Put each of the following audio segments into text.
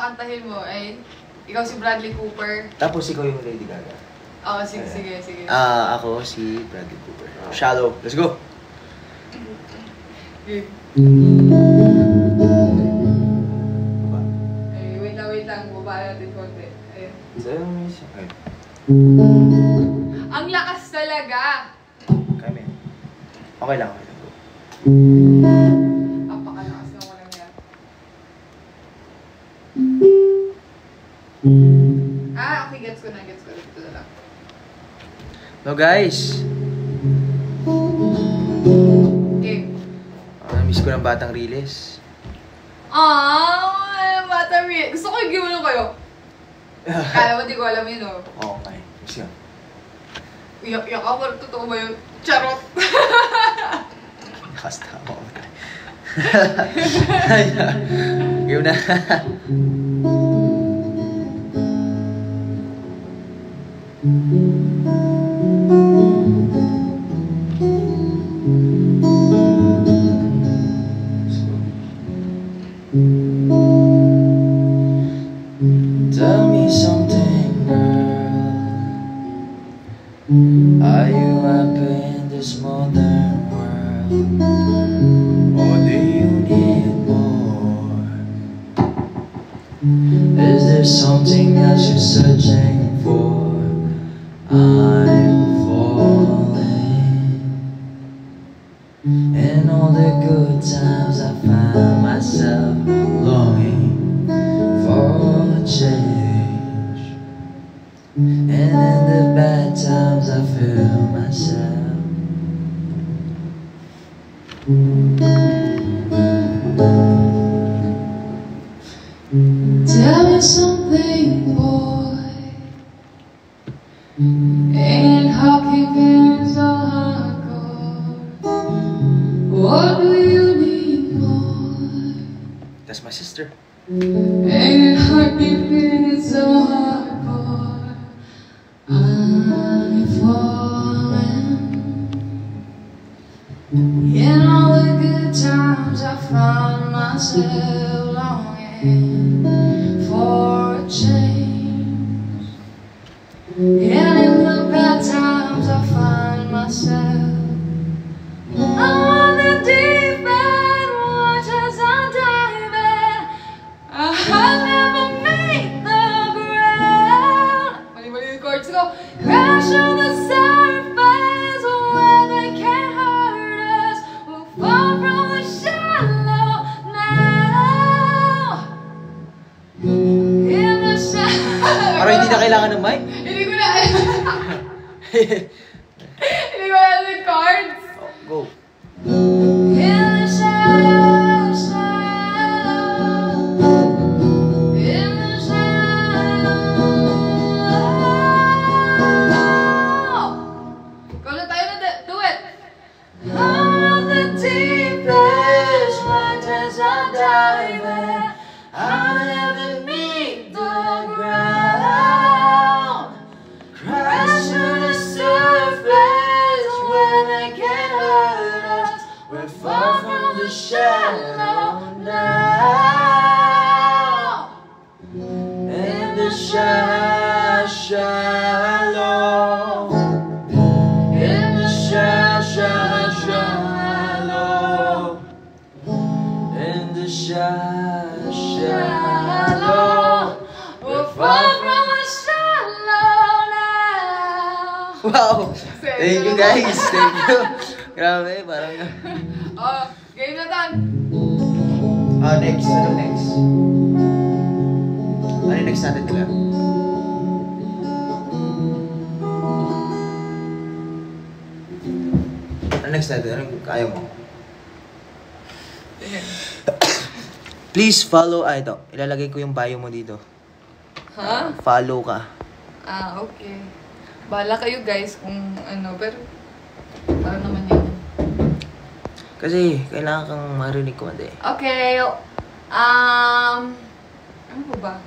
kakantahin mo ay ikaw si Bradley Cooper. Tapos ikaw yung Lady Gaga. Oo, sige. Ako si Bradley Cooper. Shallow. Let's go! Okay. Ay, wait lang. Baba natin konti. Ayun. Sa'yo mo siya. Ang lakas talaga! Kami. Okay lang. Apakalakas ng walang yan. Okay, gets ko na. Dito na lang. No guys! Okay. Miss ko ng Batang Riles. Battery. Gusto ko yung gawin kayo. Kala mo, di ko alam yun, oh. Okay. Miss yun. Iyak ako. Totoo ba yun? Charot! Lakas tama ako. Game na. Tell me something, girl. Are you happy in this modern world? Or do you need more? Is there something else you're searching for? I'm falling. In all the good times I find myself longing for a change. And in the bad times I feel myself. Tell me something, boy. Ain't hockey games so hardcore. What do you need more? That's my sister. Ain't hockey games so hardcore. I'm falling. In all the good times I found myself longing for a change. And in the bad times I find myself on the deep end, waters are diving. I never made the ground. Mali yung chords ko. Crash on the surface where they can't hurt us. We'll fall from the shallow now. In the shallow. Parang hindi na kailangan ng mic. Hindi ko na alam. Hindi ko alam yung chords. Go. In the shallow, in the shallow. Ikaw na tayo na, do it. Out of the deepest waters I dive in. I'll never meet the ground. Crash to the surface when they can't hurt us. We're far from the shallow now. In the shallow. In the Shallow. In the shallow. we're far from the shallow now. Wow! Thank you guys! Thank you! Grabe, parang... Oh, game na tan. Next. Ano next? Ano yung next natin nila? Ano next natin? Anong kaya mo? Please follow, ito. Ilalagay ko yung bio mo dito. Ha? Follow ka. Okay. Bahala kayo guys kung ano, pero para naman yun. Kasi kailangan kang marinig ko mandi. Okay. Ano ba?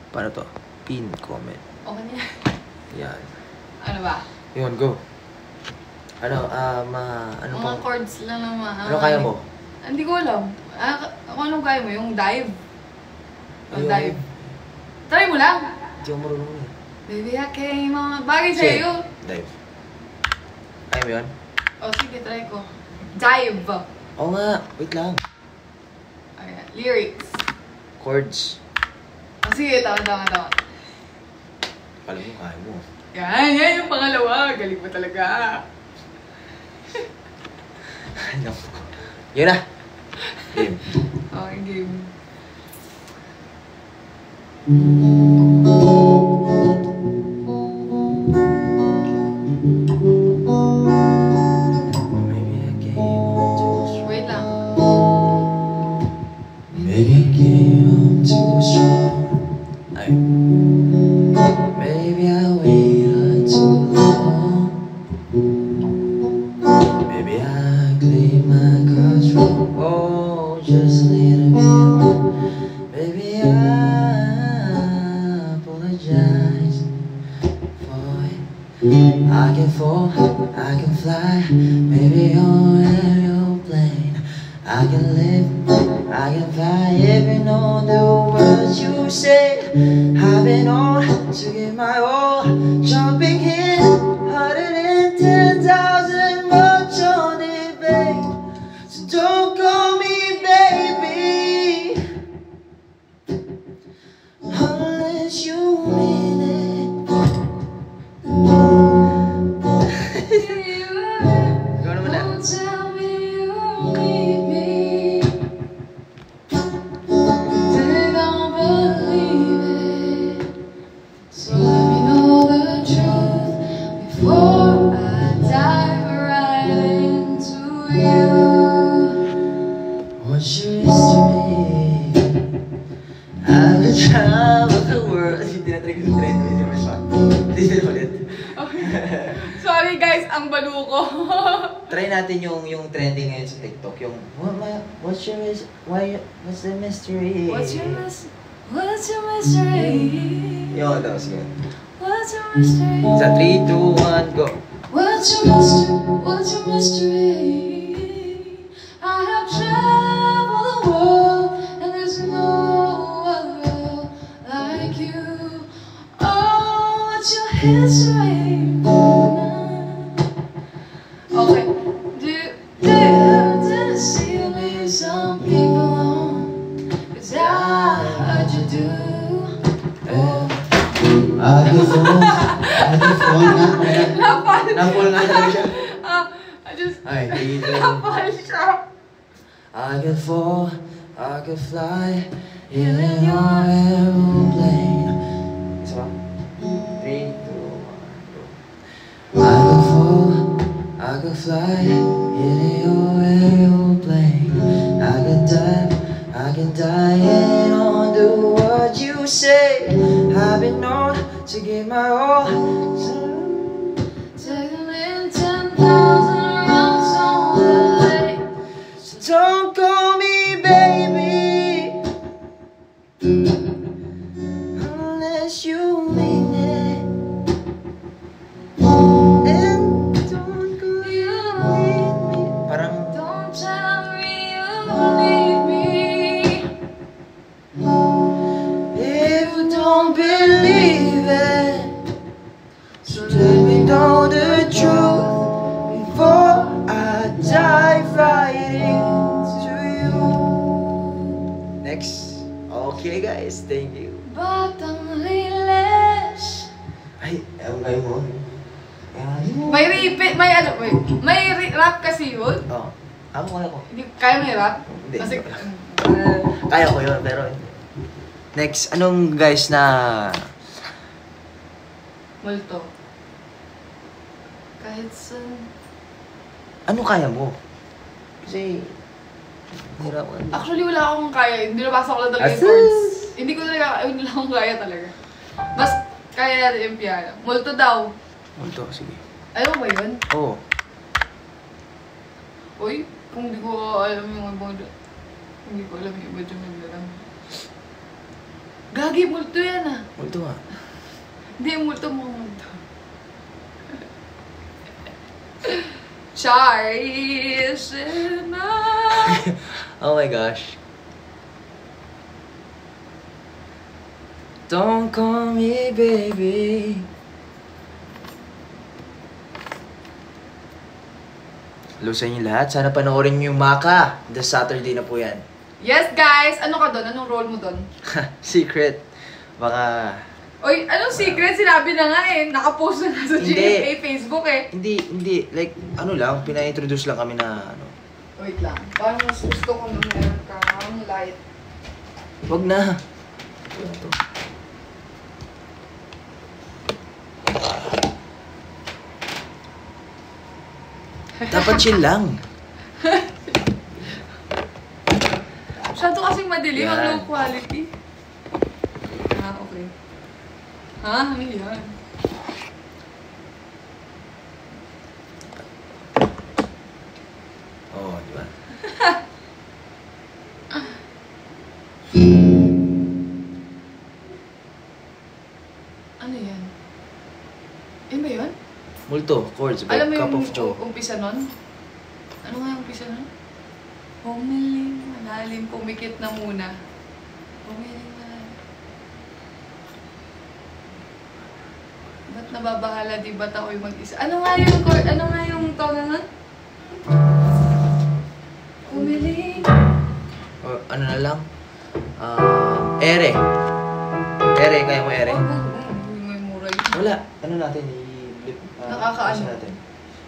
Paano to? pin comment. Okay na yan. Yan. Ano ba? Yun, go. Ano, ano Mga pang... chords lang naman. Ano kaya mo? Hindi ko alam. Kung anong kaya mo, yung dive. Yung Ayun. dive. Try mo lang. Hindi ko marunong yun. Baby, I came on. Bagay sa'yo yun. Dive. Kaya mo yun? O, sige, try ko. Dive. Oo nga, wait lang. Ayan. Lyrics. Chords. O, sige, tama. Alam mo, kaya mo. Yan yung pangalawa. Galing mo talaga. Ano? Yun na. Game. Okay, game. Maybe I came on too Wait lang. Maybe I came on too strong. Ay. Maybe I waited too long. Maybe I cleaned my cards wrong. Oh, just a little bit wrong. Maybe I apologize for it. I can fall, I can fly. Maybe on an airplane. I can live, I can fly. Even on the words you say, I've been on to give my all, jumping in, 110,000 much on it, babe. So don't call me baby, unless you mean it. Ikaw naman na. Don't tell me you need me. They don't believe it. So let me know the truth before I dive right into you. What's your history? I would travel the world. Hindi na trigger sa trend. Hindi naman siya. Hindi na ulit. Okay. Sorry guys, ang balo ko. Try natin yung trending ngayon sa TikTok. Yung, what's your what's the mystery? What's your mystery? Yung, tapos yun. What's your mystery? Sa 3, 2, 1, go. What's your mystery? What's your mystery? I have traveled the world and there's no other girl like you. Oh, what's your history? Okay. Didn't see you leave some people alone, 'cause I heard you do. I can fall nga. Napal! Napol nga talaga siya. I just... Ay, dito. Napal siya! I can fall, I can fly, in your aeroplane. Isa pa? 3, 2, 1, go. I can fall, I can fly, in your aeroplane. I can dive, I can die, and on the what you say. I've been known to give my all. Taking in 10,000 rounds on the lake. So don't call me baby, unless you mean it. And don't call You me. Parang don't tell me you need me. if you don't believe it, so let me know the truth before I dive right into you. Next. Okay guys, thank you. Batang liles. Ay, ewan kayo mo. May repeat, may ano, wait. May rap kasi yun. Oh, ako kaya ko. Hindi, kaya mo yung rap? Hindi. Kasi, Kaya ko yun, pero... Next, anong guys na... multo. Kahit sa... Ano kaya mo? Kasi... Hirap ka. Actually, wala akong kaya. Binabasa ko lang talaga yung Asus! chords. Hindi ko talaga, hindi lang akong kaya talaga. Mas kaya natin yung piano. Multo daw. Multo, sige. Alam mo ba yun? Oo. Uy, kung hindi ko alam yung ibang... Hindi ko alam yung iba dyan naglalang. Gagi, multo yan ah. Multo nga. Hindi, multo mo. Charis Oh my gosh. Don't call me baby. Hello sa inyo lahat. Sana panoorin niyo yung Maka. The Saturday na po yan. Yes, guys! Ano ka doon? Anong role mo doon? Secret. Baka... Oy, anong secret? Sinabi na nga eh. Nakapost na nga sa Hindi. GMA Facebook eh. Hindi. Like, ano lang, pina-introduce lang kami na ano. Wait lang. Parang mas gusto ko na meron kang light. Wag na. Ano to? Dapat chill lang. Masyado kasing madilim ang Yan. low quality. Ah, okay. Ha? Ano yan? Oo, di ba? Ano yan? Yan ba yun? Multo, chords, Alam mo cup yung of joe. umpisa nun? Ano nga yung umpisa nun? Humiling, malalim, pumikit na muna. Humiling, malalim. Ba't nababahala, di ba't ako'y mag-isa? Ano nga yung tono nun? Humiling. O, ano na lang? Ere. Ere, kaya mo ere? May muray. Wala. Ano natin? I-flip. Nakakaano? Kasi natin.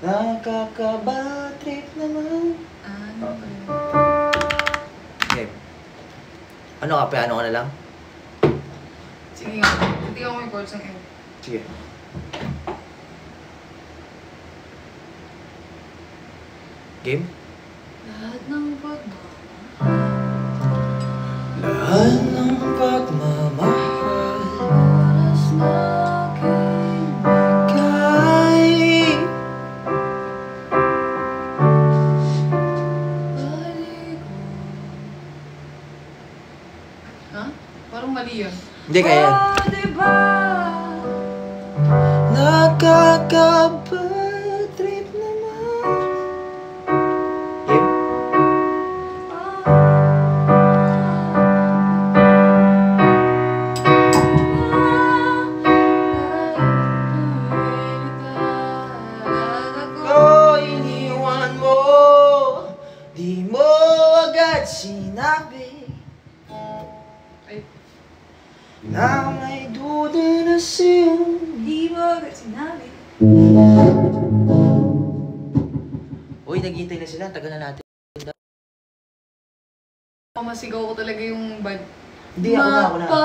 Nakaka-bad-trip naman. Ano ba yun? Okay. Ano ka? Piano ka na lang? Sige nga, tingnan ko yung chords ng iyo. Sige. Game? Lahat ng pagmamahal. Lahat ng pagmamahal Oras na aking kay baligo. Ha? Parang mali yun. Hindi kaya yan. Oh, diba? Nakaka-bad-trip naman. Game? Ko iniwan mo, di mo agad sinabi Ay, na may duda na sa'yo. di mo agad sinabi. Uy, naghihintay na sila. Tagal na natin. Masigaw ko talaga yung bad. Hindi, ako na. Mapa.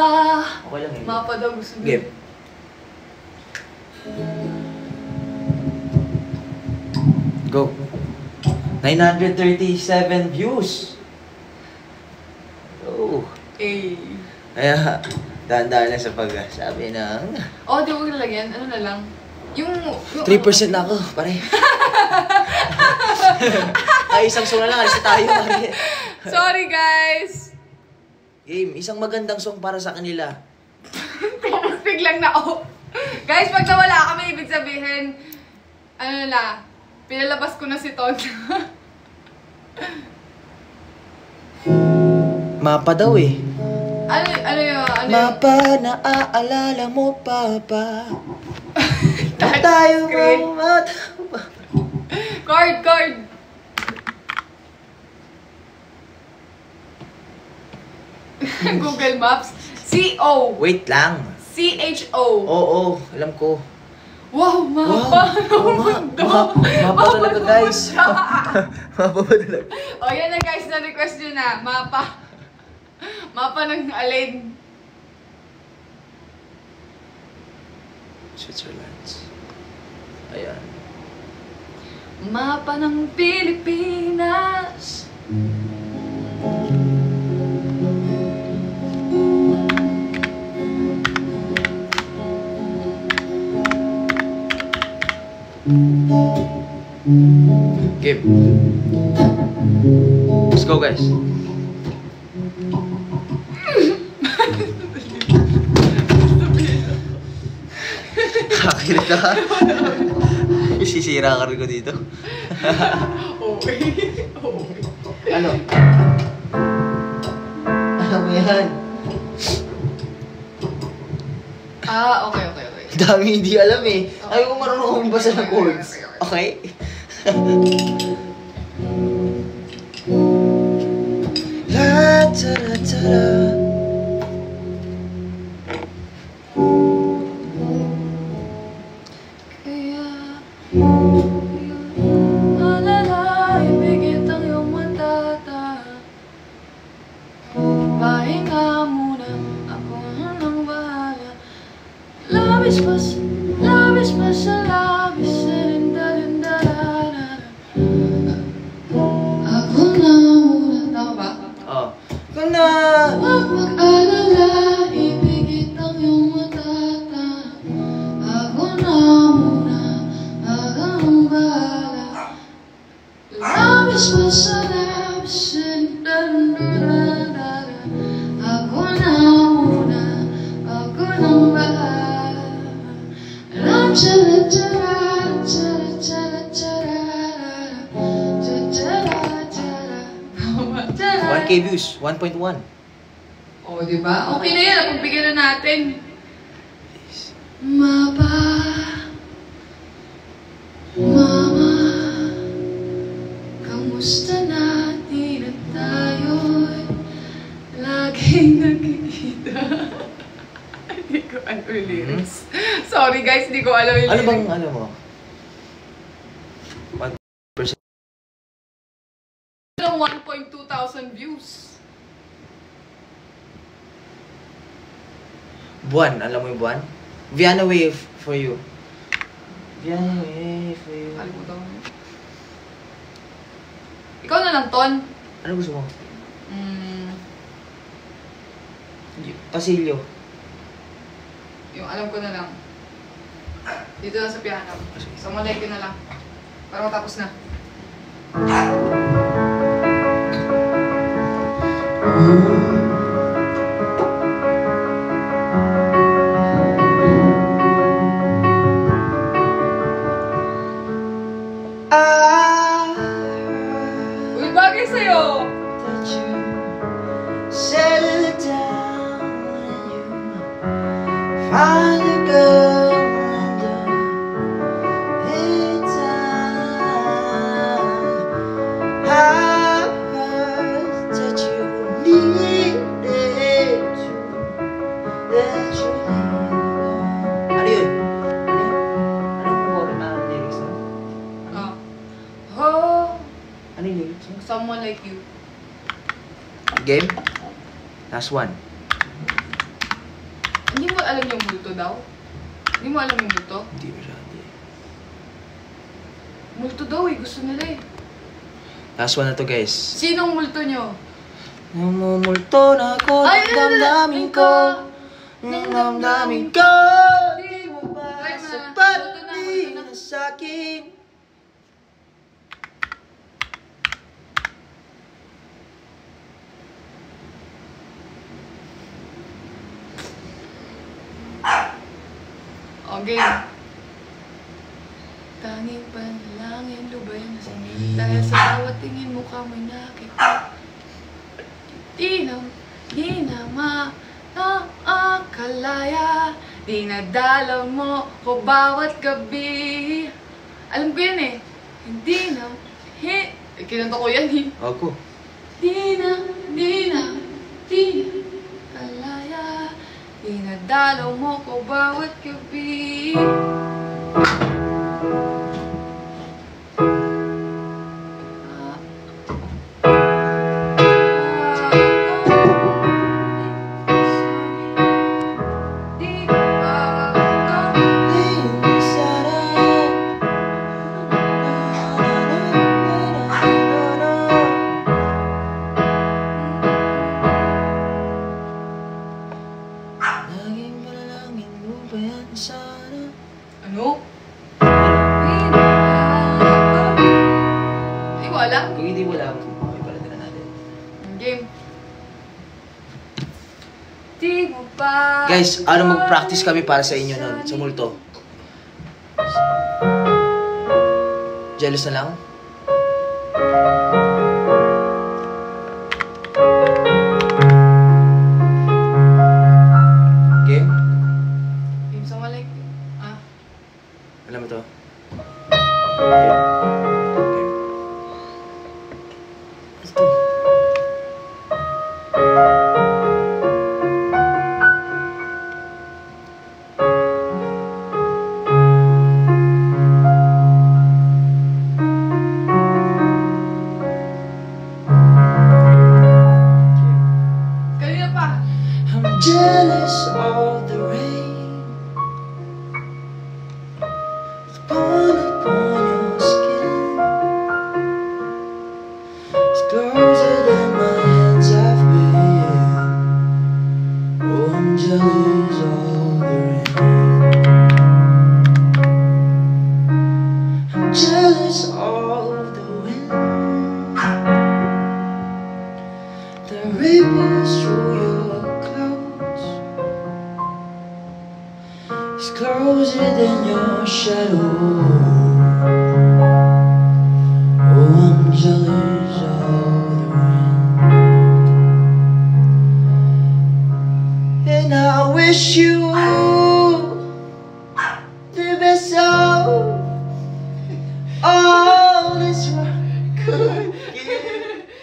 Okay lang eh. Mapa daw gusto mo. Game. Go. 937 views. Oh. Eh. Kaya, dahan-dahan na sa pagsabi ng... Oh, di mo lalagyan. Ano na lang? Yung 3% na ako, pare. Ay, isang song na lang. Alis na tayo, pare. Sorry, guys. Game, isang magandang song para sa kanila. Tapos biglang na oh. Guys, pag nawala kami, ibig sabihin, ano na, pinalabas ko na si Ton. Mapa daw eh. ano yun? Mapa, naaalala mo, Papa. Touch Tayo screen. mga Chord. Google Maps. C-O. Wait lang. C-H-O. Oo, alam ko. Wow, mapa. Oo nga. Mapa talaga, guys. Mapa ba talaga? O, yan na guys, na-request nyo na. Mapa. Mapa ng alin. Switzerland. Ayan. Mapa ng Pilipinas. Give. Let's go, guys. Makinig ka. Sisira ka rin ko dito. Okay. Ano? Ano mo yan? Okay. Dami hindi alam eh. Ayaw ko marunong akong basa ng chords. Okay? La tara tara. Kaya alala, ibigit ang iyong matata. Pahinga muna, ako nang bahala. Labis pa sa labis, da-da-da-da-da. Ako na muna. Tama ba? Oh. Kung na... Huwag mag-alala, ibigit ang iyong matata. Ako na muna, ako nang bahala. Labis pa sa labis, da-da-da-da-da. Ako na muna, ako nang bahala. Cha-la-cha-la, cha-la-cha-la-cha-la, cha-cha-la-cha-la. 1K views. 1.1. O, diba? Okay na yan. Pagbigyan na natin. Mama, kamusta na? Di na tayo'y laging nagkikita. Hindi ko alam yung lyrics. Sorry guys, hindi ko alam yung Ano lyrics. bang ano mo? 1%. Ng 1.2 thousand views. Buwan. Alam mo yung buwan? Viana Wave for you. Viana Wave for you. Kalimutan mo. Ikaw na lang, Ton. Ano gusto mo? Pasilyo. Yung alam ko na lang. Dito lang sa piano. So, malay ko na lang. Para matapos na. Uy, bagay sa'yo! That you settle down when you find a girl in the time. I heard that you needed to let you leave. Ano yun? Ano yung lyrics na? Oh, Ano yung lyrics na? someone like you. Game? Last one. Hindi mo alam yung multo daw? Hindi mo alam yung multo? Hindi masyado eh. Multo daw eh, gusto nila eh. Last one na to guys. Sinong multo nyo? Namumulto na ako Ay, ng damdamin ko. Ng damdamin ko. Di mo ba Try mo na. sapat Multo na, di multo na. na sa'kin? Okay. Tanging panalangin, lubayan na sa dahil sa bawat tingin mo ka may nakita. Di na makakalaya. Di nadalaw mo ko bawat gabi. Alam ko yan eh. Hindi na kinanta ko yan eh. Ako. Di na kalaya. Di nadalaw mo ko bawat gabi. Laging panalangin mo ba yan sana? Ano? Hindi ko alam. Kung hindi mo alam, okay pala din na natin. Game. Di mo pa. Guys, ano mag-practice kami para sa inyo nun, sa multo. Jealous na lang? Game? Game sa malik. Ah. Alam mo to? Game. Game. Ito. Kanina pa. I'm jealous of the rain upon your skin. It's closer than my hands have been. Oh, I'm jealous of the rain. I'm jealous of the wind that ripples through your clothes. It's closer than your shadow. Oh, I'm jealous of the rain. And I wish you the best of all this world could give.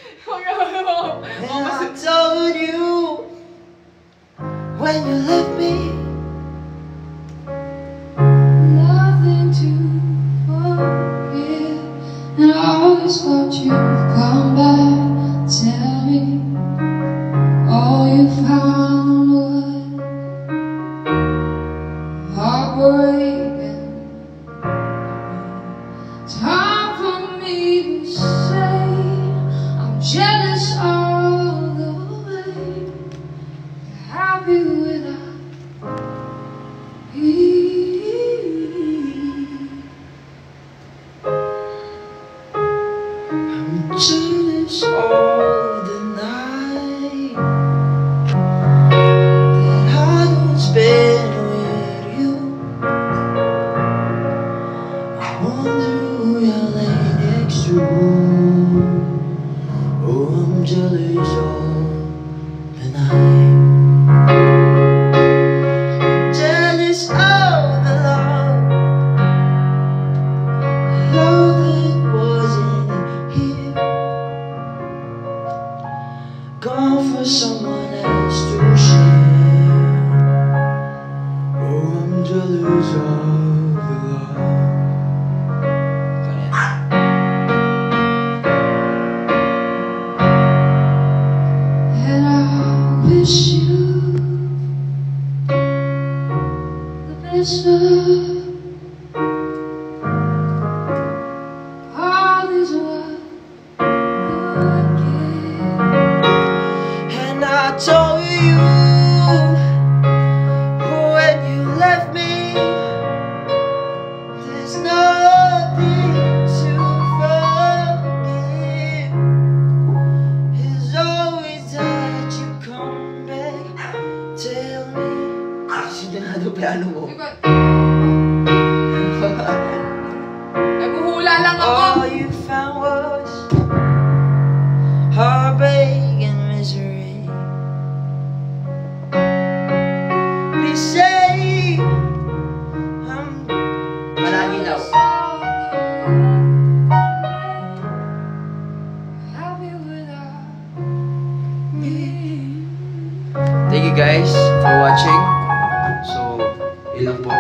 And I told you when you left me, Nothing to forget, and I always thought you'd come back. Tell me all you found was heartbreaking. Time for me to say I'm jealous of the way you're happy without me. I'm jealous of the night that I don't spend with you. I wonder who you're laying next to. Oh, I'm jealous of the night. I'm jealous of the love that wasn't here, gone for someone else to share. Oh, I'm jealous of the love. And I wish you the best of all this world could give. And I told you when you left me, there's nothing to forgive. It's always that you come back. Tell me. Sinanado piano mo. Naghuhula lang All ako. you found was heartbreak and misery. Please say I'm manangin daw. Happy without me. Thank you guys for watching. So, yun lang po.